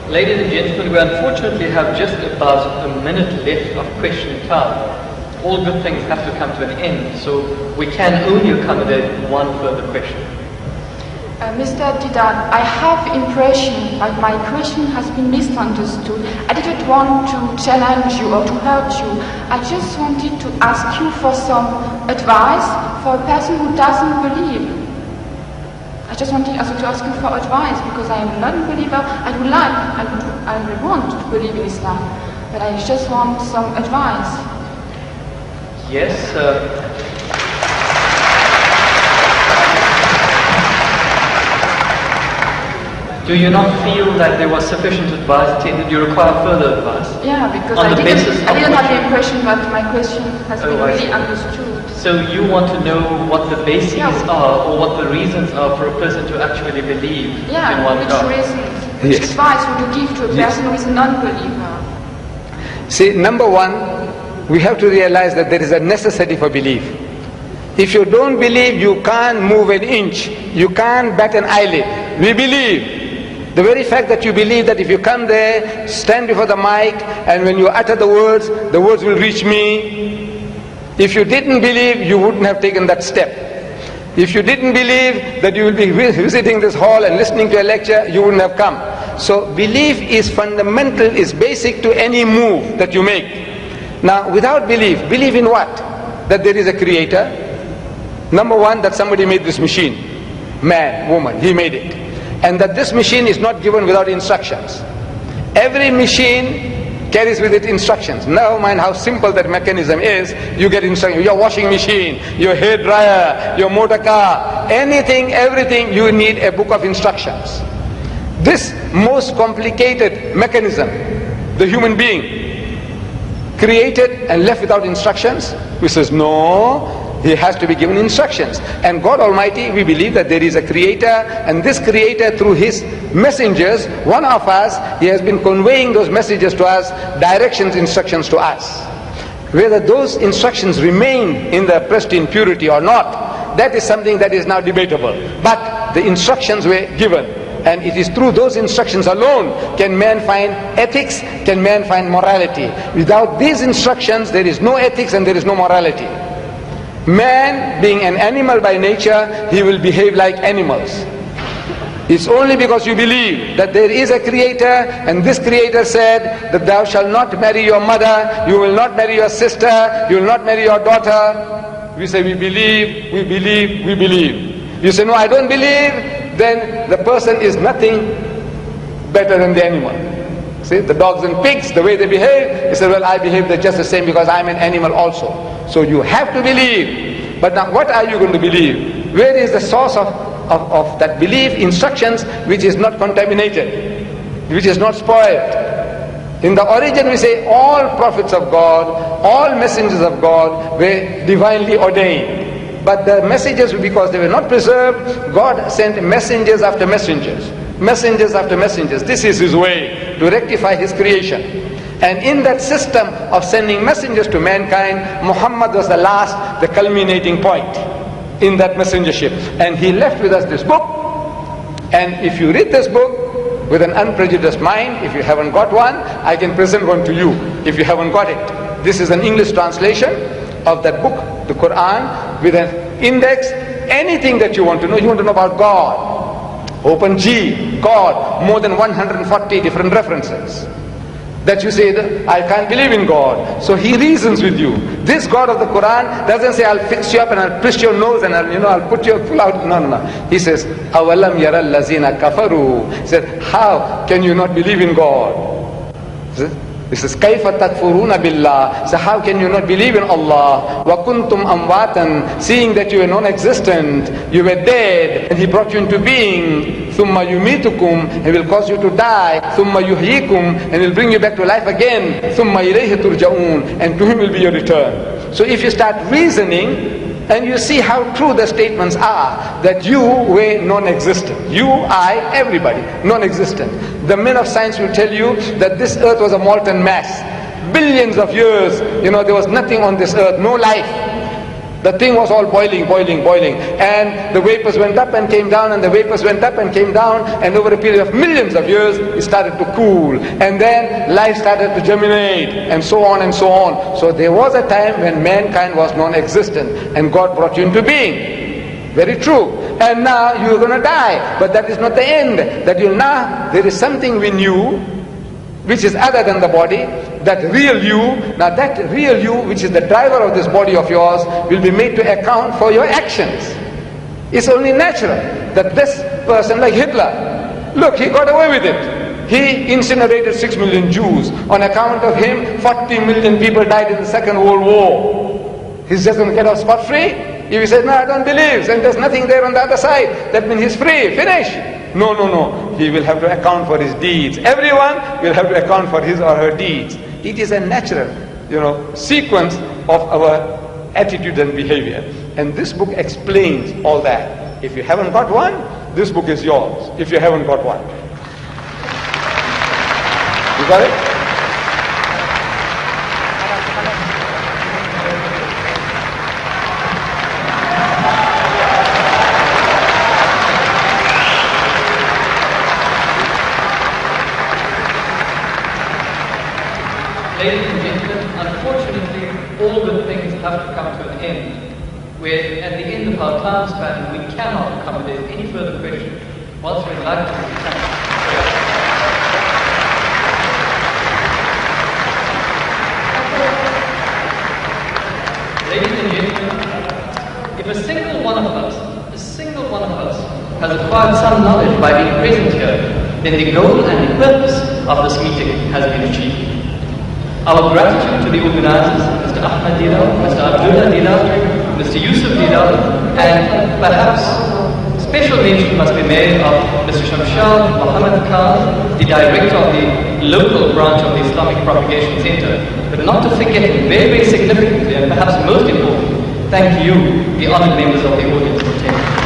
Ladies and gentlemen, we unfortunately have just about a minute left of question time. All good things have to come to an end, so we can only accommodate one further question. Mr. Didan, I have impression that my question has been misunderstood. I didn't want to challenge you or to hurt you. I just wanted to ask you for some advice for a person who doesn't believe. I just wanted also to ask you for advice because I am a non-believer. I would want to believe in Islam, but I just want some advice. Yes, do you not feel that there was sufficient advice taken? Do you require further advice? Yeah, because I didn't have the impression that my question has been really understood. So you want to know what the bases are, or what the reasons are for a person to actually believe in one God? Which reasons? Which advice would you give to a person who is a non-believer? See, number one, we have to realize that there is a necessity for belief. If you don't believe, you can't move an inch. You can't bat an eyelid. We believe. The very fact that you believe that if you come there, stand before the mic, and when you utter the words will reach me. If you didn't believe, you wouldn't have taken that step. If you didn't believe that you will be visiting this hall and listening to a lecture, you wouldn't have come. So belief is fundamental, is basic to any move that you make. Now, without belief in what? That there is a creator. Number one, that somebody made this machine. Man, woman, he made it. And that this machine is not given without instructions. Every machine carries with it instructions. Never mind how simple that mechanism is, you get instructions. Your washing machine, your hair dryer, your motor car, anything, everything, you need a book of instructions. This most complicated mechanism, the human being, created and left without instructions? We says, no, he has to be given instructions. And God Almighty, we believe that there is a creator, and this creator through his messengers, one of us, he has been conveying those messages to us, directions, instructions to us. Whether those instructions remain in the pristine purity or not, that is something that is now debatable. But the instructions were given, and it is through those instructions alone can man find ethics, can man find morality. Without these instructions, there is no ethics and there is no morality. Man, being an animal by nature, he will behave like animals. It's only because you believe that there is a creator, and this creator said that thou shalt not marry your mother, you will not marry your sister, you will not marry your daughter. We say we believe, we believe, we believe. You say no, I don't believe, then the person is nothing better than the animal. See, the dogs and pigs, the way they behave, he said, well, I behave just the same because I'm an animal also. So you have to believe. But now what are you going to believe? Where is the source of that belief? Instructions which is not contaminated, which is not spoiled. In the origin we say all prophets of God, all messengers of God were divinely ordained. But the messages, because they were not preserved, God sent messengers after messengers. Messengers after messengers. This is his way to rectify his creation. And in that system of sending messengers to mankind, Muhammad was the last, the culminating point in that messengership. And he left with us this book. And if you read this book with an unprejudiced mind, if you haven't got one, I can present one to you if you haven't got it. This is an English translation of that book, the Quran, with an index. Anything that you want to know about God. Open G, God, more than 140 different references. That you say, I can't believe in God. So he reasons with you. This God of the Quran doesn't say, I'll fix you up and I'll twist your nose and I'll put your full out. No. He says, أَوَلَمْ يَرَى الَّذِينَ كَفَرُوا. He said, how can you not believe in God? This is كَيْفَ تَكْفُرُونَ بِاللَّهِ. So how can you not believe in Allah? وَكُنْتُمْ أَمْوَاتًا. Seeing that you were non-existent, you were dead, and He brought you into being. ثُمَّ يُمِيتُكُمْ. He will cause you to die. ثُمَّ يُحْيِيكُمْ. And He'll bring you back to life again. ثُمَّ إِلَيْهِ تُرْجَعُونَ. And to Him will be your return. So if you start reasoning, and you see how true the statements are, that you were non-existent. You, I, everybody, non-existent. The men of science will tell you that this earth was a molten mass. Billions of years, there was nothing on this earth, no life. The thing was all boiling, boiling, boiling. And the vapors went up and came down, and the vapors went up and came down, and over a period of millions of years, it started to cool. And then life started to germinate, and so on and so on. So there was a time when mankind was non-existent, and God brought you into being. Very true. And now you're going to die. But that is not the end. That you now, there is something in you, which is other than the body, that real you. Now that real you, which is the driver of this body of yours, will be made to account for your actions. It's only natural that this person, like Hitler, look, he got away with it. He incinerated 6 million Jews. On account of him, 40 million people died in the Second World War. He's just going to get off scot-free? If he says, no, I don't believe, and there's nothing there on the other side, that means he's free, finish. No, no, no. He will have to account for his deeds. Everyone will have to account for his or her deeds. It is a natural, sequence of our attitude and behavior. And this book explains all that. If you haven't got one, this book is yours. If you haven't got one. You got it? Ladies and gentlemen, unfortunately, all good things have to come to an end, where at the end of our time span, we cannot accommodate any further questions. Once we'd like to Ladies and gentlemen, if a single one of us has acquired some knowledge by being present here, then the goal and the purpose of this meeting has been achieved. Our gratitude to the organizers, Mr. Ahmed Dilar, Mr. Abdullah Dilar, Mr. Yusuf Dilar, and perhaps special mention must be made of Mr. Shamshad Muhammad Khan, the director of the local branch of the Islamic Propagation Center. But not to forget, very, very significantly, and perhaps most important, thank you, the honored members of the audience for attending.